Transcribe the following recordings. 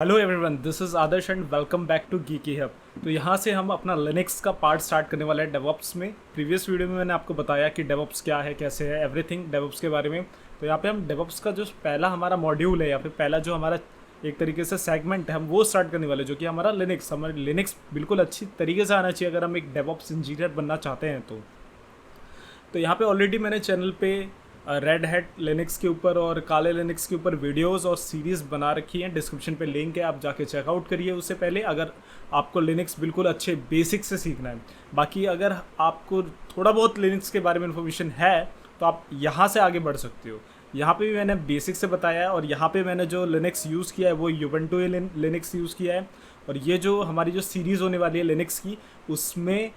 Hello everyone, this is Adarsh and welcome back to Geeky Hub. तो यहाँ से हम अपना लिनक्स का पार्ट स्टार्ट करने वाले हैं डेवऑप्स में। प्रीवियस वीडियो में मैंने आपको बताया कि डेवऑप्स क्या है, कैसे है, एवरीथिंग डेवऑप्स के बारे में। तो यहाँ पे हम डेवऑप्स का जो पहला हमारा मॉड्यूल है या फिर पहला जो हमारा एक तरीके से सेगमेंट है, हम वो स्टार्ट करने वाले, जो कि हमारा लिनक्स। हमारे लिनक्स बिल्कुल अच्छी तरीके से आना चाहिए अगर हम एक डेवऑप्स इंजीनियर बनना चाहते हैं। तो यहाँ पे ऑलरेडी मैंने चैनल पे रेड हैट लिनक्स के ऊपर और काले लिनक्स के ऊपर वीडियोस और सीरीज़ बना रखी हैं। डिस्क्रिप्शन पे लिंक है, आप जाके चेकआउट करिए उससे पहले, अगर आपको लिनक्स बिल्कुल अच्छे बेसिक से सीखना है। बाकी अगर आपको थोड़ा बहुत लिनक्स के बारे में इन्फॉर्मेशन है तो आप यहाँ से आगे बढ़ सकते हो। यहाँ पे भी मैंने बेसिक से बताया है और यहाँ पे मैंने जो लिनक्स यूज़ किया है वो यूबंटू लिनक्स यूज़ किया है। और ये जो हमारी जो सीरीज़ होने वाली है लिनक्स की, उसमें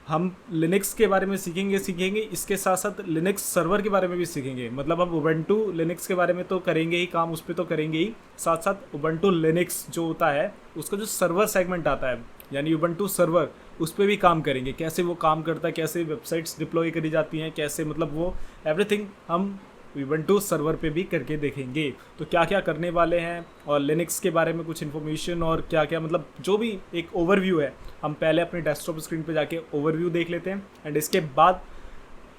हम लिनक्स के बारे में सीखेंगे। इसके साथ साथ लिनक्स सर्वर के बारे में भी सीखेंगे। मतलब हम उबंटू लिनक्स के बारे में तो करेंगे ही, काम उस पर तो करेंगे ही, साथ साथ उबंटू लिनक्स जो होता है उसका जो सर्वर सेगमेंट आता है, यानी उबंटू सर्वर, उस पर भी काम करेंगे। कैसे वो काम करता है, कैसे वेबसाइट्स डिप्लॉय करी जाती हैं, कैसे मतलब वो एवरीथिंग हम उबंटू सर्वर पे भी करके देखेंगे। तो क्या क्या करने वाले हैं और लिनक्स के बारे में कुछ इन्फॉर्मेशन और क्या क्या, मतलब जो भी एक ओवरव्यू है, हम पहले अपने डेस्कटॉप स्क्रीन पे जाके ओवरव्यू देख लेते हैं। एंड इसके बाद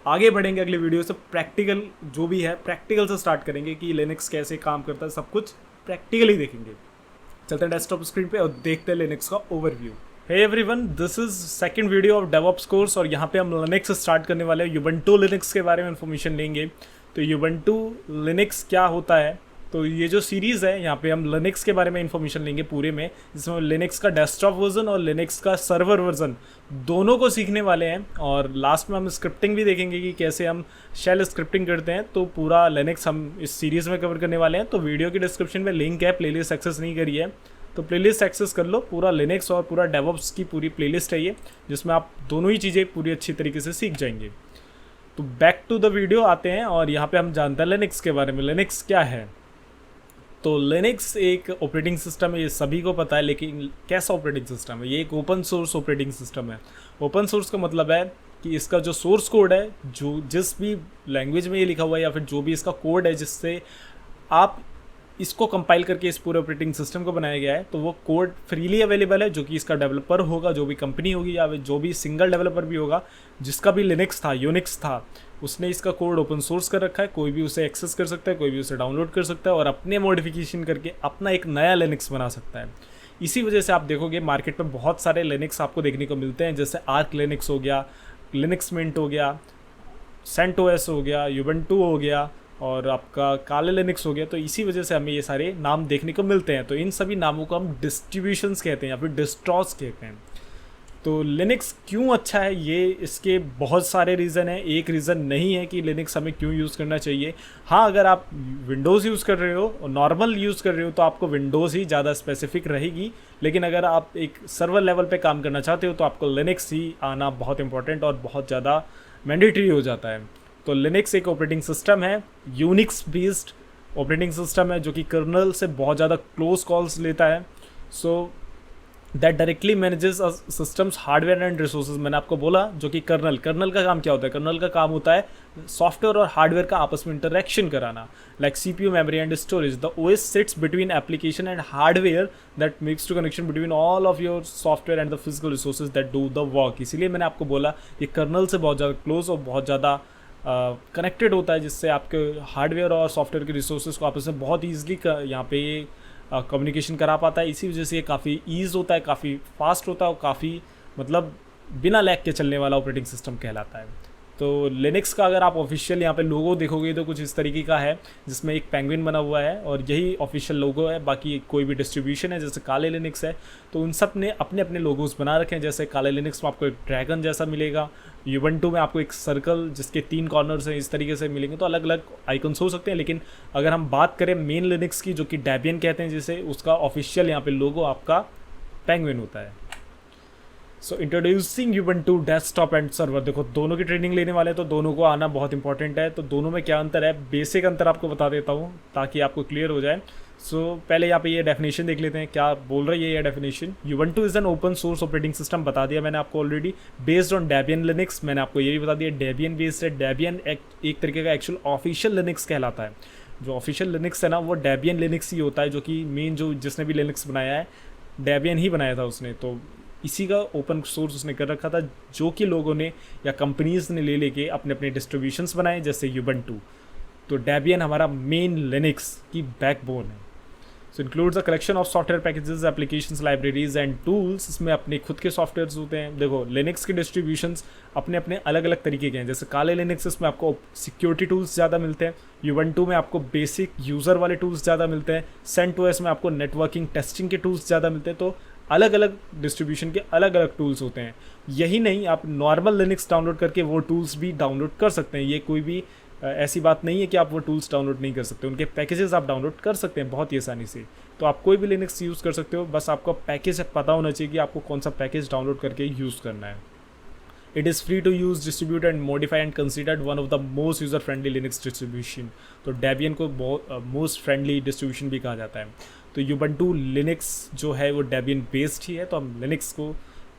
आगे बढ़ेंगे अगले वीडियो से, प्रैक्टिकल जो भी है प्रैक्टिकल से स्टार्ट करेंगे कि लिनक्स कैसे काम करता है, सब कुछ प्रैक्टिकली देखेंगे। चलते हैं डेस्कटॉप स्क्रीन पे और देखते हैं लिनक्स का overview. Hey everyone, this is second video of DevOps course और यहाँ पे हम लिनक्स स्टार्ट करने वाले हैं। यूबंटू लिनक्स के बारे में इन्फॉर्मेशन लेंगे। तो यूबंटू लिनक्स क्या होता है, तो ये जो सीरीज़ है यहाँ पे हम लिनक्स के बारे में इन्फॉर्मेशन लेंगे पूरे में, जिसमें लिनक्स का डेस्कटॉप वर्जन और लिनक्स का सर्वर वर्जन दोनों को सीखने वाले हैं। और लास्ट में हम स्क्रिप्टिंग भी देखेंगे कि कैसे हम शेल स्क्रिप्टिंग करते हैं। तो पूरा लिनक्स हम इस सीरीज़ में कवर करने वाले हैं। तो वीडियो की डिस्क्रिप्शन में लिंक है, प्लेलिस्ट एक्सेस नहीं करी है तो प्लेलिस्ट एक्सेस कर लो। पूरा लिनक्स और पूरा डेवऑप्स की पूरी प्लेलिस्ट है ये, जिसमें आप दोनों ही चीज़ें पूरी अच्छी तरीके से सीख जाएंगे। तो बैक टू द वीडियो आते हैं और यहाँ पे हम जानते हैं लिनक्स के बारे में। लिनक्स क्या है? तो लिनक्स एक ऑपरेटिंग सिस्टम है, ये सभी को पता है, लेकिन कैसा ऑपरेटिंग सिस्टम है? ये एक ओपन सोर्स ऑपरेटिंग सिस्टम है। ओपन सोर्स का मतलब है कि इसका जो सोर्स कोड है, जो जिस भी लैंग्वेज में ये लिखा हुआ है या फिर जो भी इसका कोड है जिससे आप इसको कंपाइल करके इस पूरे ऑपरेटिंग सिस्टम को बनाया गया है, तो वो कोड फ्रीली अवेलेबल है। जो कि इसका डेवलपर होगा, जो भी कंपनी होगी या जो भी सिंगल डेवलपर भी होगा, जिसका भी लिनक्स था, यूनिक्स था, उसने इसका कोड ओपन सोर्स कर रखा है। कोई भी उसे एक्सेस कर सकता है, कोई भी उसे डाउनलोड कर सकता है और अपने मॉडिफिकेशन करके अपना एक नया लिनक्स बना सकता है। इसी वजह से आप देखोगे मार्केट में बहुत सारे लिनक्स आपको देखने को मिलते हैं, जैसे आर्क लिनक्स हो गया, लिनक्स मिंट हो गया, सेंटोस हो गया, यूबंटू हो गया और आपका काले लिनक्स हो गया। तो इसी वजह से हमें ये सारे नाम देखने को मिलते हैं। तो इन सभी नामों को हम डिस्ट्रीब्यूशंस कहते हैं या फिर डिस्ट्रॉस कहते हैं। तो लिनक्स क्यों अच्छा है, ये इसके बहुत सारे रीज़न हैं। एक रीज़न नहीं है कि लिनक्स हमें क्यों यूज़ करना चाहिए। हाँ, अगर आप विंडोज़ यूज़ कर रहे हो और नॉर्मल यूज़ कर रहे हो तो आपको विंडोज़ ही ज़्यादा स्पेसिफिक रहेगी। लेकिन अगर आप एक सर्वर लेवल पे काम करना चाहते हो तो आपको लिनक्स ही आना बहुत इंपॉर्टेंट और बहुत ज़्यादा मैंडेटरी हो जाता है। तो लिनक्स एक ऑपरेटिंग सिस्टम है, यूनिक्स बेस्ड ऑपरेटिंग सिस्टम है, जो कि कर्नल से बहुत ज़्यादा क्लोज कॉल्स लेता है। So that directly manages systems hardware and resources. मैंने आपको बोला जो कि कर्नल का काम क्या होता है? कर्नल का काम होता है सॉफ्टवेयर और हार्डवेयर का आपस में इंटरेक्शन कराना, like CPU, memory and storage. The OS sits between application and hardware that makes to connection between all of your software and the physical resources that do the work. इसीलिए मैंने आपको बोला ये colonel से बहुत ज़्यादा close और बहुत ज़्यादा कनेक्टेड होता है, जिससे आपके हार्डवेयर और सॉफ्टवेयर के रिसोर्सेज को आपस में बहुत ईजिली यहाँ पे कम्युनिकेशन करा पाता है। इसी वजह से ये काफ़ी ईज होता है, काफ़ी फास्ट होता है और काफ़ी मतलब बिना लैग के चलने वाला ऑपरेटिंग सिस्टम कहलाता है। तो लिनक्स का अगर आप ऑफिशियल यहाँ पे लोगो देखोगे तो कुछ इस तरीके का है, जिसमें एक पेंगुइन बना हुआ है और यही ऑफिशियल लोगो है। बाकी कोई भी डिस्ट्रीब्यूशन है जैसे काले लिनक्स है तो उन सब ने अपने अपने लोगोस बना रखे हैं। जैसे काले लिनक्स में आपको एक ड्रैगन जैसा मिलेगा, यूबंटू में आपको एक सर्कल जिसके 3 कॉर्नर्स हैं, इस तरीके से मिलेंगे। तो अलग अलग आइकन्स हो सकते हैं, लेकिन अगर हम बात करें मेन लिनक्स की, जो कि डेबियन कहते हैं जिसे, उसका ऑफिशियल यहाँ पे लोगो आपका पेंगुइन होता है। सो introducing Ubuntu desktop and server. देखो दोनों की ट्रेनिंग लेने वाले हैं तो दोनों को आना बहुत इंपॉर्टेंट है। तो दोनों में क्या अंतर है, बेसिक अंतर आपको बता देता हूँ ताकि आपको क्लियर हो जाए। पहले यहाँ पे ये डेफिनेशन देख लेते हैं, क्या बोल रही है ये definition. Ubuntu is an open source operating system, बता दिया मैंने आपको already, based on Debian Linux. मैंने आपको ये भी बता दिया डेबियन बेस्ड है। डेबियन एक तरीके का एक्चुअल ऑफिशियल लिनक्स कहलाता है। जो ऑफिशियल लिनक्स है ना वो डेबियन लिनक्स ही होता है, जो कि मेन जो जिसने भी लिनक्स बनाया है डेबियन ही बनाया था उसने। तो इसी का ओपन सोर्स उसने कर रखा था, जो कि लोगों ने या कंपनीज ने ले लेके अपने अपने डिस्ट्रीब्यूशंस बनाए जैसे यूबंटू। तो डेबियन हमारा मेन लिनक्स की बैकबोन है। So includes a collection of software packages, applications, libraries and tools. इसमें अपने खुद के सॉफ्टवेयर्स होते हैं। देखो लिनक्स के डिस्ट्रीब्यूशंस अपने अपने अलग अलग तरीके के हैं। जैसे काले लिनक्स इसमें आपको सिक्योरिटी टूल्स ज़्यादा मिलते हैं, यूबंटू में आपको बेसिक यूज़र वाले टूल्स ज़्यादा मिलते हैं, सेंटोस में आपको नेटवर्किंग टेस्टिंग के टूल्स ज़्यादा मिलते हैं। तो अलग अलग डिस्ट्रीब्यूशन के अलग अलग टूल्स होते हैं। यही नहीं, आप नॉर्मल लिनक्स डाउनलोड करके वो टूल्स भी डाउनलोड कर सकते हैं। ये कोई भी ऐसी बात नहीं है कि आप वो टूल्स डाउनलोड नहीं कर सकते। उनके पैकेजेस आप डाउनलोड कर सकते हैं बहुत ही आसानी से। तो आप कोई भी लिनक्स यूज़ कर सकते हो, बस आपको पैकेज पता होना चाहिए कि आपको कौन सा पैकेज डाउनलोड करके यूज़ करना है। It is free to use, distribute and modify and considered one of the most user friendly Linux distribution. तो डेबियन को मोस्ट फ्रेंडली डिस्ट्रीब्यूशन भी कहा जाता है। तो यूबंटू लिनक्स जो है वो डेबियन बेस्ड ही है। तो हम लिनक्स को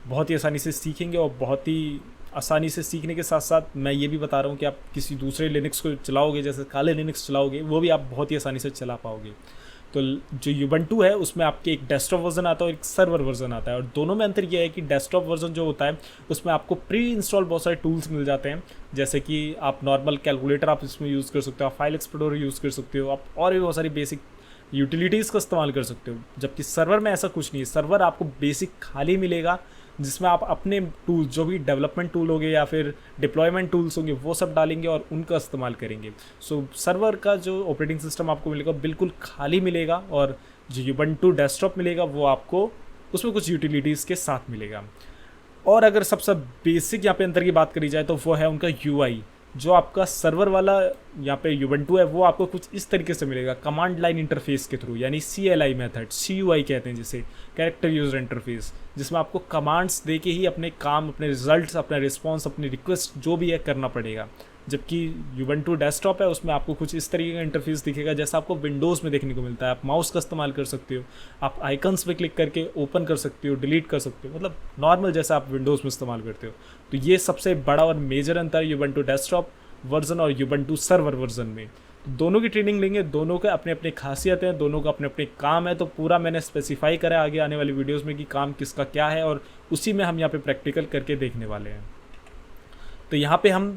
बहुत ही आसानी से सीखेंगे, और बहुत ही आसानी से सीखने के साथ साथ मैं ये भी बता रहा हूँ कि आप किसी दूसरे लिनक्स को चलाओगे, जैसे काले लिनक्स चलाओगे, वो भी आप बहुत ही आसानी से चला पाओगे। तो जो यूबंटू है उसमें आपके एक डेस्कटॉप वर्जन आता है और एक सर्वर वर्जन आता है, और दोनों में अंतर यह है कि डेस्कटॉप वर्जन जो होता है उसमें आपको प्री इंस्टॉल बहुत सारे टूल्स मिल जाते हैं। जैसे कि आप नॉर्मल कैलकुलेटर आप इसमें यूज़ कर सकते हो, आप फाइल एक्सप्लोरर यूज़ कर सकते हो, आप और भी बहुत सारी बेसिक यूटिलिटीज़ का इस्तेमाल कर सकते हो। जबकि सर्वर में ऐसा कुछ नहीं है। सर्वर आपको बेसिक खाली मिलेगा, जिसमें आप अपने टूल जो भी डेवलपमेंट टूल होंगे या फिर डिप्लॉयमेंट टूल्स होंगे वो सब डालेंगे और उनका इस्तेमाल करेंगे। सो सर्वर का जो ऑपरेटिंग सिस्टम आपको मिलेगा बिल्कुल खाली मिलेगा, और जो यूबंटू डेस्कटॉप मिलेगा वो आपको उसमें कुछ यूटिलिटीज़ के साथ मिलेगा। और अगर सबसे बेसिक यहाँ पे अंतर की बात करी जाए तो वो है उनका यूआई। जो आपका सर्वर वाला यहाँ पे यूबंटू है वो आपको कुछ इस तरीके से मिलेगा, कमांड लाइन इंटरफेस के थ्रू, यानी CLI मेथड, CUI कहते हैं जिसे, कैरेक्टर यूजर इंटरफेस, जिसमें आपको कमांड्स दे के ही अपने काम, अपने रिजल्ट्स, अपना रिस्पॉन्स, अपनी रिक्वेस्ट जो भी है करना पड़ेगा। जबकि यूबंटू डेस्कटॉप है उसमें आपको कुछ इस तरीके का इंटरफेस दिखेगा जैसा आपको विंडोज़ में देखने को मिलता है। आप माउस का इस्तेमाल कर सकते हो, आप आइकन्स पे क्लिक करके ओपन कर सकते हो, डिलीट कर सकते हो, मतलब नॉर्मल जैसा आप विंडोज़ में इस्तेमाल करते हो। तो ये सबसे बड़ा और मेजर अंतर है यूबंटू डेस्कटॉप वर्जन और यूबंटू सर्वर वर्जन में। दोनों की ट्रेनिंग लेंगे, दोनों के अपने अपने खासियत हैं, दोनों का अपने अपने काम है। तो पूरा मैंने स्पेसिफाई करा है आगे आने वाली वीडियोज़ में कि काम किसका क्या है, और उसी में हम यहाँ पे प्रैक्टिकल करके देखने वाले हैं। तो यहाँ पे हम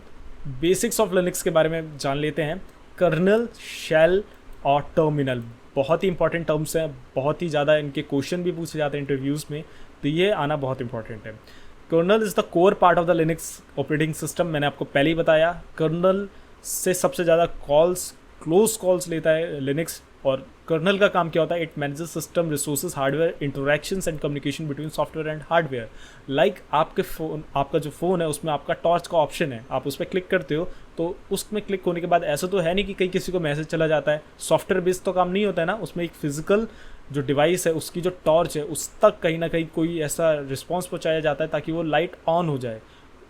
बेसिक्स ऑफ लिनक्स के बारे में जान लेते हैं। कर्नल, शेल और टर्मिनल बहुत ही इंपॉर्टेंट टर्म्स हैं, बहुत ही ज़्यादा इनके क्वेश्चन भी पूछे जाते हैं इंटरव्यूज़ में, तो ये आना बहुत इंपॉर्टेंट है। Kernel is the core part of the Linux operating system. मैंने आपको पहले ही बताया, कर्नल से सबसे ज़्यादा क्लोज कॉल्स लेता है लिनक्स। और कर्नल का काम क्या होता है? It manages system resources, hardware interactions and communication between software and hardware. Like आपका जो फ़ोन है उसमें आपका टॉर्च का ऑप्शन है, आप उस पर क्लिक करते हो तो उसमें क्लिक होने के बाद ऐसा तो है नहीं कि कहीं किसी को मैसेज चला जाता है। सॉफ्टवेयर बेस्ड तो काम नहीं होता है ना, उसमें एक फिजिकल जो डिवाइस है उसकी जो टॉर्च है उस तक कहीं ना कहीं कोई ऐसा रिस्पॉन्स पहुँचाया जाता है ताकि वो लाइट ऑन हो जाए,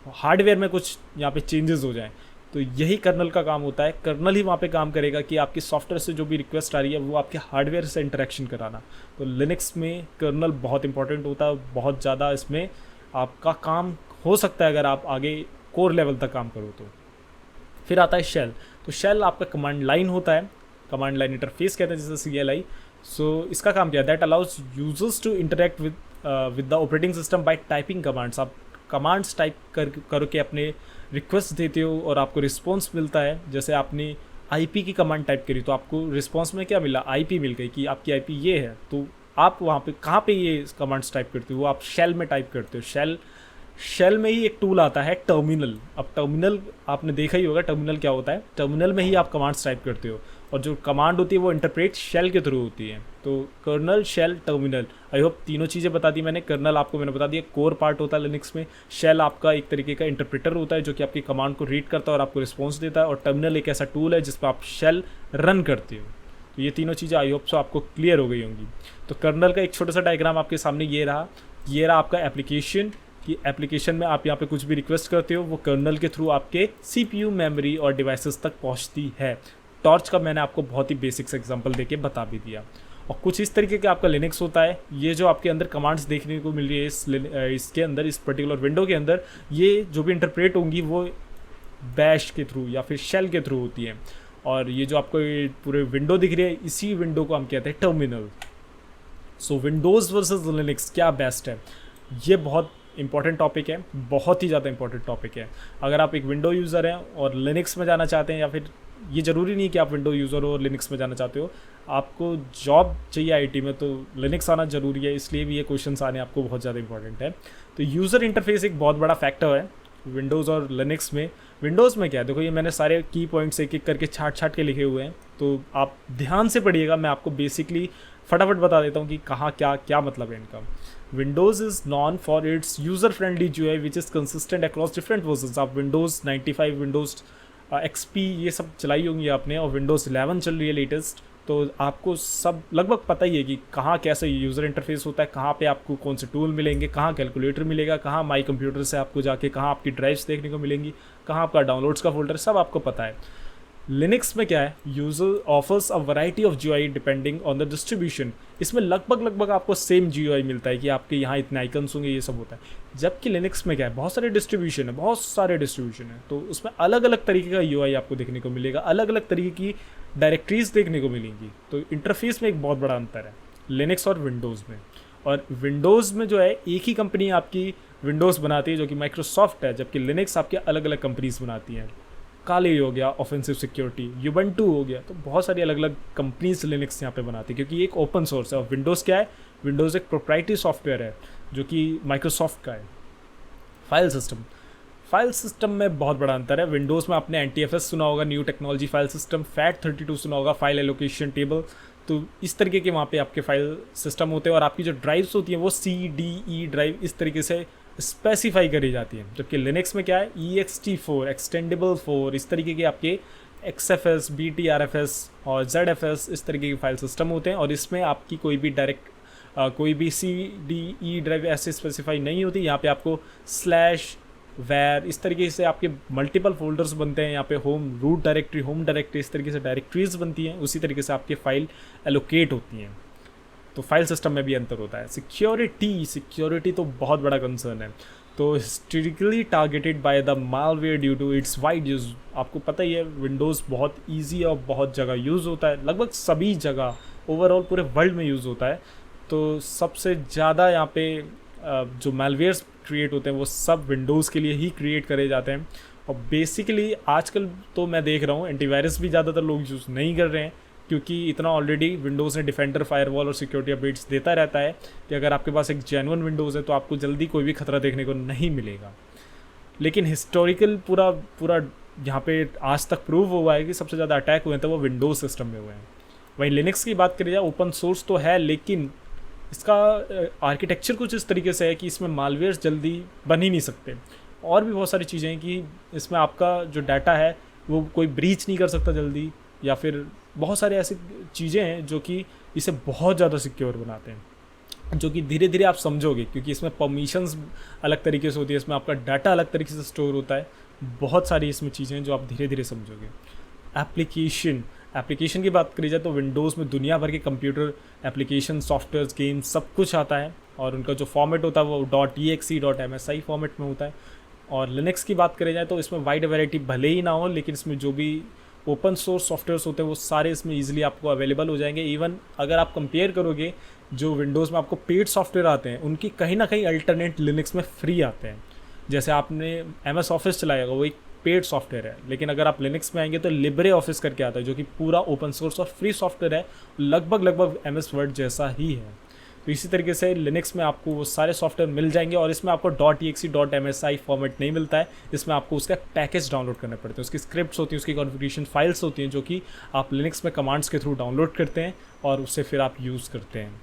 हार्डवेयर में कुछ यहाँ पे चेंजेस हो जाएँ। तो यही कर्नल का काम होता है। कर्नल ही वहाँ पे काम करेगा कि आपकी सॉफ्टवेयर से जो भी रिक्वेस्ट आ रही है वो आपके हार्डवेयर से इंटरेक्शन कराना। तो लिनक्स में कर्नल बहुत इंपॉर्टेंट होता है, बहुत ज़्यादा इसमें आपका काम हो सकता है अगर आप आगे कोर लेवल तक काम करो तो। फिर आता है शेल। तो शेल आपका कमांड लाइन होता है, कमांड लाइन इंटरफेस कहते हैं जैसे CLI। सो इसका काम क्या है? That allows users to interact with the operating system by typing commands. आप कमांड्स टाइप करके अपने रिक्वेस्ट देते हो और आपको रिस्पॉन्स मिलता है। जैसे आपने IP की कमांड टाइप करी तो आपको रिस्पॉन्स में क्या मिला? IP मिल गई कि आपकी IP ये है। तो आप वहाँ पे कहाँ पे ये कमांड्स टाइप करते हो? वो आप शेल में टाइप करते हो। शेल में ही एक टूल आता है टर्मिनल। अब टर्मिनल आपने देखा ही होगा, टर्मिनल क्या होता है? टर्मिनल में ही आप कमांड्स टाइप करते हो और जो कमांड होती है वो इंटरप्रेट शेल के थ्रू होती है। तो kernel, shell, terminal, I hope तीनों चीज़ें बता दी मैंने। कर्नल आपको मैंने बता दिया कोर पार्ट होता है लिनक्स में। शेल आपका एक तरीके का इंटरप्रेटर होता है जो कि आपकी कमांड को रीड करता है और आपको रिस्पॉन्स देता है। और टर्मिनल एक ऐसा टूल है जिस पर आप शेल रन करते हो। तो ये तीनों चीज़ें आई होप सो आपको क्लियर हो गई होंगी। तो कर्नल का एक छोटा सा डायग्राम आपके सामने ये रहा आपका एप्लीकेशन। कि एप्लीकेशन में आप यहाँ पे कुछ भी रिक्वेस्ट करते हो वो कर्नल के थ्रू आपके CPU, मेमोरी और डिवाइसेस तक पहुँचती है। टॉर्च का मैंने आपको बहुत ही बेसिक्स एग्जांपल देके बता भी दिया। और कुछ इस तरीके का आपका लिनक्स होता है। ये जो आपके अंदर कमांड्स देखने को मिल रही है इसके अंदर, इस पर्टिकुलर विंडो के अंदर, ये जो भी इंटरप्रेट होंगी वो बैश के थ्रू या फिर शेल के थ्रू होती है। और ये जो आपको ये पूरे विंडो दिख रही है, इसी विंडो को हम कहते हैं टर्मिनल। सो विंडोज़ वर्सेस लिनक्स क्या बेस्ट है, ये बहुत इंपॉर्टेंट टॉपिक है, बहुत ही ज़्यादा इंपॉर्टेंट टॉपिक है। अगर आप एक विंडो यूज़र हैं और लिनक्स में जाना चाहते हैं, या फिर ये ज़रूरी नहीं कि आप विंडो यूज़र हो और लिनक्स में जाना चाहते हो, आपको जॉब चाहिए आईटी में, तो लिनक्स आना ज़रूरी है, इसलिए भी ये क्वेश्चंस आने आपको बहुत ज़्यादा इंपॉर्टेंट है। तो यूज़र इंटरफेस एक बहुत बड़ा फैक्टर है विंडोज़ और लिनक्स में। विंडोज़ में क्या है, देखो ये मैंने सारे की पॉइंट्स एक एक करके छाट के लिखे हुए हैं, तो आप ध्यान से पढ़िएगा। मैं आपको बेसिकली फटाफट बता देता हूँ कि कहाँ क्या क्या मतलब है इनका। Windows is non for its user friendly GUI which is consistent across different versions. आप विंडोज़ 95, विंडोज़ XP ये सब चलाई होंगी आपने, और विंडोज़ 11 चल रही है लेटेस्ट, तो आपको सब लगभग पता ही है कि कहाँ कैसे यूज़र इंटरफेस होता है, कहाँ पे आपको कौन से टूल मिलेंगे, कहाँ कैलकुलेटर मिलेगा, कहाँ माई कंप्यूटर से आपको जाके कहाँ आपकी ड्राइव्स देखने को मिलेंगी, कहाँ आपका डाउनलोड्स का फोल्डर, सब आपको पता है। लिनक्स में क्या है, user offers a variety of GUI depending on the distribution. इसमें लगभग आपको सेम GUI मिलता है कि आपके यहाँ इतने आइकन्स होंगे, ये सब होता है। जबकि लिनक्स में क्या है, बहुत सारे डिस्ट्रीब्यूशन है, बहुत सारे डिस्ट्रीब्यूशन है, तो उसमें अलग अलग तरीके का UI आपको देखने को मिलेगा, अलग अलग तरीके की डायरेक्टरीज देखने को मिलेंगी। तो इंटरफेस में एक बहुत बड़ा अंतर है लिनक्स और विंडोज़ में। और विंडोज़ में जो है एक ही कंपनी आपकी विंडोज़ बनाती है जो कि माइक्रोसॉफ्ट है, जबकि लिनक्स आपके अलग अलग कंपनीज बनाती हैं। काली हो गया ऑफेंसिव सिक्योरिटी, यूबंटू हो गया, तो बहुत सारी अलग अलग कंपनीज लिनक्स यहाँ पे बनाती है, क्योंकि ये एक ओपन सोर्स है। और विंडोज़ क्या है, विंडोज़ एक प्रोप्राइटरी सॉफ्टवेयर है जो कि माइक्रोसॉफ्ट का है। फाइल सिस्टम में बहुत बड़ा अंतर है। विंडोज़ में आपने NTFS सुना होगा, new technology file system, FAT32 सुना होगा, फाइल एलोकेशन टेबल, तो इस तरीके के वहाँ पे आपके फाइल सिस्टम होते हैं। और आपकी जो ड्राइव्स होती हैं वो CDE ड्राइव इस तरीके से स्पेसिफाई करी जाती है। जबकि लिनक्स में क्या है, ext4, एक्सटेंडेबल 4, इस तरीके के आपके XFS, BTRFS और ZFS इस तरीके के फाइल सिस्टम होते हैं। और इसमें आपकी कोई भी डायरेक्ट कोई भी CDE ड्राइव ऐसे स्पेसिफाई नहीं होती। यहाँ पे आपको /var इस तरीके से आपके मल्टीपल फोल्डर्स बनते हैं। यहाँ पे home root directory, home directory, इस तरीके से डायरेक्टरीज बनती हैं, उसी तरीके से आपके फाइल एलोकेट होती हैं। तो फाइल सिस्टम में भी अंतर होता है। सिक्योरिटी तो बहुत बड़ा कंसर्न है। तो historically targeted by the malware due to its wide use. आपको पता ही है विंडोज़ बहुत ईजी और बहुत जगह यूज़ होता है, लगभग सभी जगह ओवरऑल पूरे वर्ल्ड में यूज़ होता है। तो सबसे ज़्यादा यहाँ पे जो मालवेयर्स क्रिएट होते हैं वो सब विंडोज़ के लिए ही क्रिएट करे जाते हैं। और बेसिकली आजकल तो मैं देख रहा हूँ एंटीवायरस भी ज़्यादातर लोग यूज़ नहीं कर रहे हैं, क्योंकि इतना ऑलरेडी विंडोज़ ने डिफेंडर, फायरवॉल और सिक्योरिटी अपडेट्स देता रहता है कि अगर आपके पास एक जेन्युइन विंडोज़ है तो आपको जल्दी कोई भी खतरा देखने को नहीं मिलेगा। लेकिन हिस्टोरिकल पूरा यहाँ पे आज तक प्रूव हुआ है कि सबसे ज़्यादा अटैक हुए थे वो विंडोज़ सिस्टम में हुए हैं। वहीं लिनक्स की बात करी जाए, ओपन सोर्स तो है, लेकिन इसका आर्किटेक्चर कुछ इस तरीके से है कि इसमें मालवेयर्स जल्दी बन ही नहीं सकते। और भी बहुत सारी चीज़ें हैं कि इसमें आपका जो डाटा है वो कोई ब्रीच नहीं कर सकता जल्दी, या फिर बहुत सारे ऐसी चीज़ें हैं जो कि इसे बहुत ज़्यादा सिक्योर बनाते हैं, जो कि धीरे धीरे आप समझोगे, क्योंकि इसमें परमिशंस अलग तरीके से होती है, इसमें आपका डाटा अलग तरीके से स्टोर होता है। बहुत सारी इसमें चीज़ें हैं जो आप धीरे धीरे समझोगे। एप्लीकेशन की बात करी जाए तो विंडोज़ में दुनिया भर के कंप्यूटर एप्लीकेशन, सॉफ्टवेयर, गेम्स सब कुछ आता है, और उनका जो फॉर्मेट होता है वो .exe, .msi फॉर्मेट में होता है। और लिनक्स की बात करी जाए तो इसमें वाइड वैरायटी भले ही ना हो, लेकिन इसमें जो भी ओपन सोर्स सॉफ्टवेयर्स होते हैं वो सारे इसमें ईजिली आपको अवेलेबल हो जाएंगे। इवन अगर आप कंपेयर करोगे जो विंडोज़ में आपको पेड सॉफ्टवेयर आते हैं, उनकी कहीं ना कहीं अल्टरनेट लिनक्स में फ्री आते हैं। जैसे आपने MS ऑफिस चलाया होगा, वो एक पेड सॉफ्टवेयर है, लेकिन अगर आप लिनक्स में आएंगे तो लिब्रे ऑफिस करके आता है जो कि पूरा ओपन सोर्स और फ्री सॉफ्टवेयर है, लगभग MS वर्ड जैसा ही है। तो इसी तरीके से लिनक्स में आपको वो सारे सॉफ्टवेयर मिल जाएंगे, और इसमें आपको .exe, .msi फॉर्मेट नहीं मिलता है। इसमें आपको उसका पैकेज डाउनलोड करने पड़ते हैं, उसकी स्क्रिप्ट्स होती हैं, उसकी कॉन्फ़िगरेशन फाइल्स होती हैं, जो कि आप लिनक्स में कमांड्स के थ्रू डाउनलोड करते हैं और उससे फिर आप यूज़ करते हैं।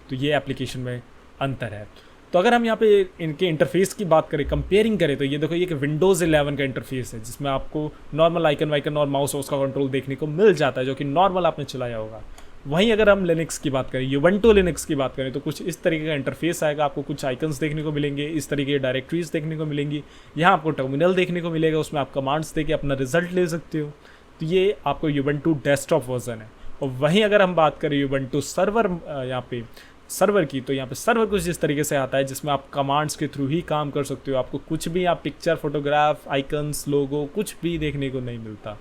तो ये एप्लीकेशन में अंतर है। तो अगर हम यहाँ पे इनके इंटरफेस की बात करें, कंपेयरिंग करें, तो ये देखो, ये कि विंडोज़ 11 का इंटरफेस है जिसमें आपको नॉर्मल आइकन वाइकन और माउस का कंट्रोल देखने को मिल जाता है, जो कि नॉर्मल आपने चलाया होगा। वहीं अगर हम लिनक्स की बात करें, यूबंटू लिनक्स की बात करें, तो कुछ इस तरीके का इंटरफेस आएगा। आपको कुछ आइकन्स देखने को मिलेंगे, इस तरीके की डायरेक्टरीज देखने को मिलेंगी, यहाँ आपको टर्मिनल देखने को मिलेगा, उसमें आप कमांड्स देके अपना रिजल्ट ले सकते हो। तो ये आपको यूबंटू डेस्कटॉप वर्जन है। और वहीं अगर हम बात करें यूबंटू सर्वर, यहाँ पे सर्वर की, तो यहाँ पे सर्वर कुछ इस तरीके से आता है जिसमें आप कमांड्स के थ्रू ही काम कर सकते हो। आपको कुछ भी, आप पिक्चर, फोटोग्राफ, आइकन्स, लोगो कुछ भी देखने को नहीं मिलता।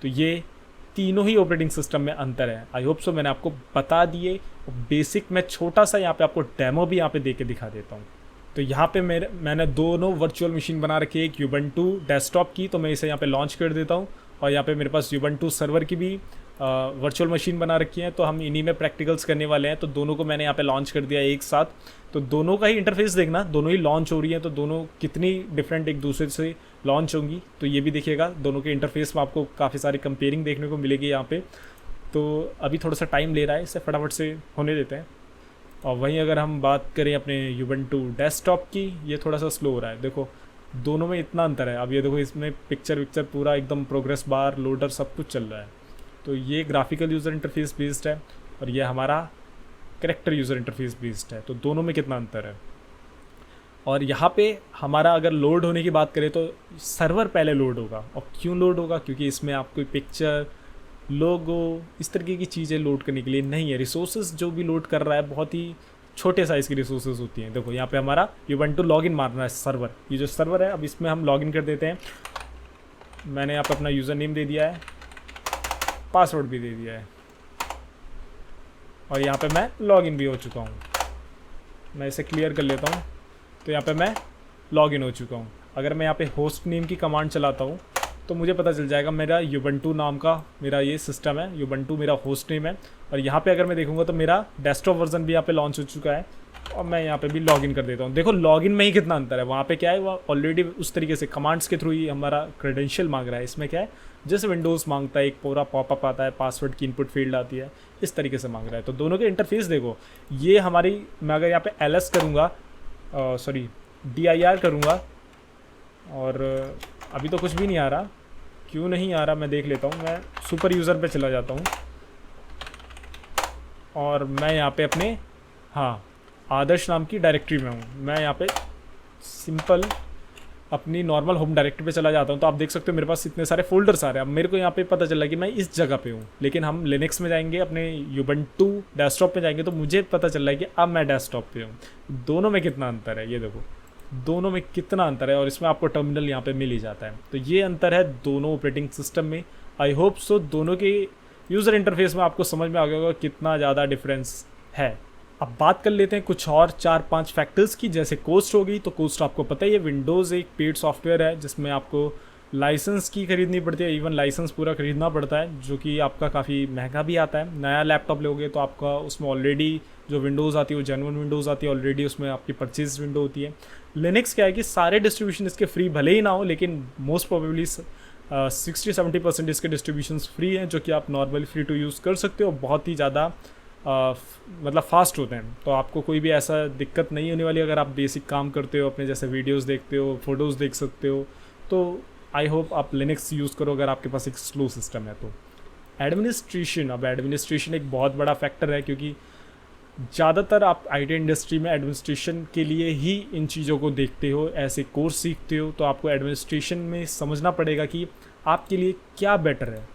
तो ये तीनों ही ऑपरेटिंग सिस्टम में अंतर है। आई होप सो मैंने आपको बता दिए। बेसिक मैं छोटा सा यहाँ पे आपको डेमो भी यहाँ पे दे के दिखा देता हूँ। तो यहाँ पे मैंने दोनों वर्चुअल मशीन बना रखी है, एक यूबंटू डेस्कटॉप की, तो मैं इसे यहाँ पे लॉन्च कर देता हूँ, और यहाँ पे मेरे पास यूबंटू सर्वर की भी वर्चुअल मशीन बना रखी है। तो हम इन्हीं में प्रैक्टिकल्स करने वाले हैं, तो दोनों को मैंने यहाँ पे लॉन्च कर दिया एक साथ। तो दोनों का ही इंटरफेस देखना, दोनों ही लॉन्च हो रही है, तो दोनों कितनी डिफरेंट एक दूसरे से लॉन्च होंगी, तो ये भी देखिएगा। दोनों के इंटरफेस में आपको काफ़ी सारी कंपेयरिंग देखने को मिलेगी यहाँ पे। तो अभी थोड़ा सा टाइम ले रहा है, इसे फटाफट से होने देते हैं। और वहीं अगर हम बात करें अपने यूबंटू डेस्कटॉप की, ये थोड़ा सा स्लो हो रहा है। देखो दोनों में इतना अंतर है। अब ये देखो, इसमें पिक्चर विक्चर पूरा एकदम प्रोग्रेस बार लोडर सब कुछ चल रहा है। तो ये ग्राफिकल यूज़र इंटरफेस बेस्ड है, और ये हमारा कैरेक्टर यूज़र इंटरफेस बेस्ड है। तो दोनों में कितना अंतर है। और यहाँ पे हमारा अगर लोड होने की बात करें तो सर्वर पहले लोड होगा। और क्यों लोड होगा? क्योंकि इसमें आपको पिक्चर, लोगो, इस तरीके की चीज़ें लोड करने के लिए नहीं है। रिसोर्सेज जो भी लोड कर रहा है बहुत ही छोटे साइज़ की रिसोर्सेज होती हैं। देखो यहाँ पे हमारा यूबंटू लॉगिन मारना है सर्वर, ये जो सर्वर है, अब इसमें हम लॉगिन कर देते हैं। मैंने यहाँ पे अपना यूज़र नेम दे दिया है, पासवर्ड भी दे दिया है, और यहाँ पे मैं लॉगिन भी हो चुका हूँ। मैं इसे क्लियर कर लेता हूँ। तो यहाँ पे मैं लॉगिन हो चुका हूँ। अगर मैं यहाँ पे होस्ट नेम की कमांड चलाता हूँ तो मुझे पता चल जाएगा मेरा यूबंटू नाम का मेरा ये सिस्टम है, यूबंटू मेरा होस्ट नेम है। और यहाँ पे अगर मैं देखूँगा तो मेरा डेस्कटॉप वर्जन भी यहाँ पे लॉन्च हो चुका है, और मैं यहाँ पे भी लॉगिन कर देता हूँ। देखो लॉगिन में ही कितना अंतर है। वहाँ पे क्या है, वो ऑलरेडी उस तरीके से कमांड्स के थ्रू ही हमारा क्रेडेंशियल मांग रहा है। इसमें क्या है, जैसे विंडोज़ मांगता है, एक पूरा पॉपअप आता है, पासवर्ड की इनपुट फील्ड आती है, इस तरीके से मांग रहा है। तो दोनों के इंटरफेस देखो, ये हमारी, मैं अगर यहाँ पे LS करूँगा, सॉरी DIR करूँगा, और अभी तो कुछ भी नहीं आ रहा। क्यों नहीं आ रहा मैं देख लेता हूँ। मैं सुपर यूज़र पे चला जाता हूँ, और मैं यहाँ पे अपने, हाँ, आदर्श नाम की डायरेक्टरी में हूँ। मैं यहाँ पे सिंपल अपनी नॉर्मल होम डायरेक्टरी पे चला जाता हूँ। तो आप देख सकते हो मेरे पास इतने सारे फोल्डर्स आ रहे हैं। अब मेरे को यहाँ पे पता चला कि मैं इस जगह पे हूँ, लेकिन हम लिनक्स में जाएंगे, अपने यूबंटू डेस्कटॉप पे जाएंगे, तो मुझे पता चल रहा है कि अब मैं डेस्कटॉप पे हूँ। दोनों में कितना अंतर है, ये देखो दोनों में कितना अंतर है। और इसमें आपको टर्मिनल यहाँ पे मिल ही जाता है। तो ये अंतर है दोनों ऑपरेटिंग सिस्टम में। आई होप सो दोनों के यूज़र इंटरफेस में आपको समझ में आ गया होगा कितना ज़्यादा डिफरेंस है। अब बात कर लेते हैं कुछ और 4-5 फैक्टर्स की, जैसे कॉस्ट होगी। तो कॉस्ट आपको पता ही है, विंडोज़ एक पेड सॉफ्टवेयर है जिसमें आपको लाइसेंस की खरीदनी पड़ती है, इवन लाइसेंस पूरा खरीदना पड़ता है, जो कि आपका काफ़ी महंगा भी आता है। नया लैपटॉप लोगे तो आपका उसमें ऑलरेडी जो विंडोज़ आती है वो जेन्युइन विंडोज़ आती है, ऑलरेडी उसमें आपकी परचेज विंडो होती है। लिनक्स क्या है कि सारे डिस्ट्रीब्यूशन इसके फ्री भले ही ना हो, लेकिन मोस्ट प्रोबेबली 60-70% इसके डिस्ट्रीब्यूशंस फ्री हैं, जो कि आप नॉर्मली फ्री टू यूज़ कर सकते हो। बहुत ही ज़्यादा मतलब फास्ट होते हैं, तो आपको कोई भी ऐसा दिक्कत नहीं होने वाली। अगर आप बेसिक काम करते हो, अपने जैसे वीडियोस देखते हो, फोटोज़ देख सकते हो, तो आई होप आप लिनक्स यूज़ करो अगर आपके पास एक स्लो सिस्टम है तो। एडमिनिस्ट्रेशन, अब एडमिनिस्ट्रेशन एक बहुत बड़ा फैक्टर है, क्योंकि ज़्यादातर आप IT इंडस्ट्री में एडमिनिस्ट्रेशन के लिए ही इन चीज़ों को देखते हो, ऐसे कोर्स सीखते हो। तो आपको एडमिनिस्ट्रेशन में समझना पड़ेगा कि आपके लिए क्या बेटर है।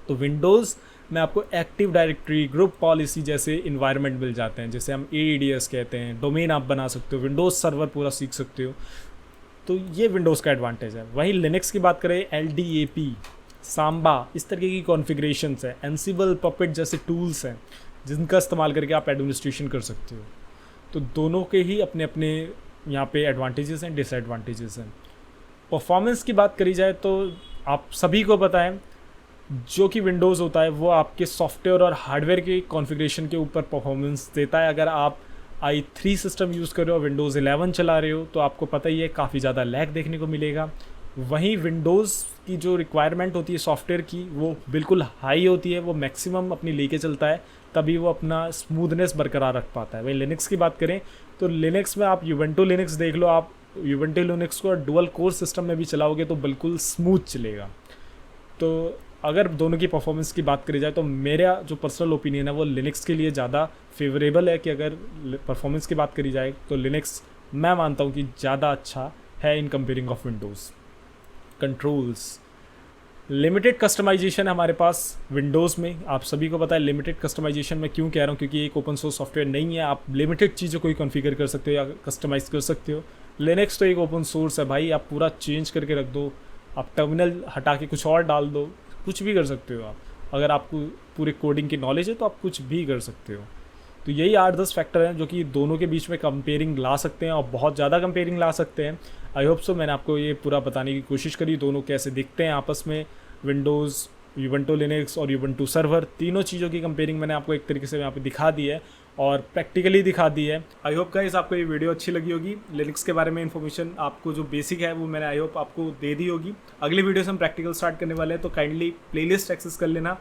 तो विंडोज़ में आपको एक्टिव डायरेक्टरी, ग्रुप पॉलिसी जैसे इन्वायरमेंट मिल जाते हैं, जैसे हम AEDS कहते हैं। डोमेन आप बना सकते हो, विंडोज़ सर्वर पूरा सीख सकते हो। तो ये विंडोज़ का एडवांटेज है। वहीं लिनक्स की बात करें, LDAP, सांबा, इस तरीके की कॉन्फ़िगरेशंस है, एंसिबल, पपेट जैसे टूल्स हैं जिनका इस्तेमाल करके आप एडमिनिस्ट्रेशन कर सकते हो। तो दोनों के ही अपने अपने यहाँ पे एडवांटेजेस हैं, डिसएडवांटेजेस हैं। परफॉर्मेंस की बात करी जाए तो आप सभी को पता है, जो कि विंडोज़ होता है वो आपके सॉफ्टवेयर और हार्डवेयर के कॉन्फ़िगरेशन के ऊपर परफॉर्मेंस देता है। अगर आप i3 सिस्टम यूज़ कर रहे हो, विंडोज़ 11 चला रहे हो, तो आपको पता ही है काफ़ी ज़्यादा लैग देखने को मिलेगा। वहीं विंडोज़ की जो रिक्वायरमेंट होती है सॉफ्टवेयर की, वो बिल्कुल हाई होती है, वो मैक्सिमम अपनी लेके चलता है, तभी वो अपना स्मूथनेस बरकरार रख पाता है। वहीं लिनक्स की बात करें तो लिनक्स में आप यूबंटू लिनक्स देख लो, आप यूबंटू लिनक्स को डुअल कोर सिस्टम में भी चलाओगे तो बिल्कुल स्मूथ चलेगा। तो अगर दोनों की परफॉर्मेंस की बात करी जाए तो मेरा जो पर्सनल ओपिनियन है वो लिनक्स के लिए ज़्यादा फेवरेबल है, कि अगर परफॉर्मेंस की बात करी जाए तो लिनक्स मैं मानता हूँ कि ज़्यादा अच्छा है in comparing of Windows. Controls, limited customization है हमारे पास विंडोज़ में। आप सभी को पता है लिमिटेड कस्टमाइजेशन मैं क्यों कह रहा हूँ, क्योंकि एक ओपन सोर्स सॉफ्टवेयर नहीं है। आप लिमिटेड चीज़ों को ही कॉन्फ़िगर कर सकते हो या कस्टमाइज़ कर सकते हो। लिनक्स तो एक ओपन सोर्स है भाई, आप पूरा चेंज करके रख दो, आप टर्मिनल हटा के कुछ और डाल दो, कुछ भी कर सकते हो आप। अगर आपको पूरे कोडिंग की नॉलेज है तो आप कुछ भी कर सकते हो। तो यही 8-10 फैक्टर हैं जो कि दोनों के बीच में कंपेयरिंग ला सकते हैं और बहुत ज़्यादा कंपेयरिंग ला सकते हैं। आई होप सो मैंने आपको ये पूरा बताने की कोशिश करी दोनों कैसे दिखते हैं आपस में। विंडोज़, यूबंटू लिनक्स और यूबंटू सर्वर, तीनों चीज़ों की कंपेयरिंग मैंने आपको एक तरीके से यहाँ पे दिखा दी है और प्रैक्टिकली दिखा दी है। आई होप गाइस आपको ये वीडियो अच्छी लगी होगी। लिनक्स के बारे में इन्फॉर्मेशन आपको जो बेसिक है वो मैंने आई होप आपको दे दी होगी। अगली वीडियो से हम प्रैक्टिकल स्टार्ट करने वाले हैं, तो काइंडली प्लेलिस्ट एक्सेस कर लेना,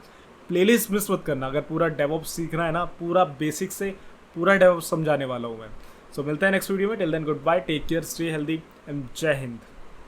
प्लेलिस्ट मिस मत करना। अगर पूरा डेवऑप्स सीखना है ना, पूरा बेसिक से पूरा डेवऑप्स समझाने वाला हूँ मैं। सो मिलते हैं नेक्स्ट वीडियो में। Till then good bye, take care, stay healthy and जय हिंद।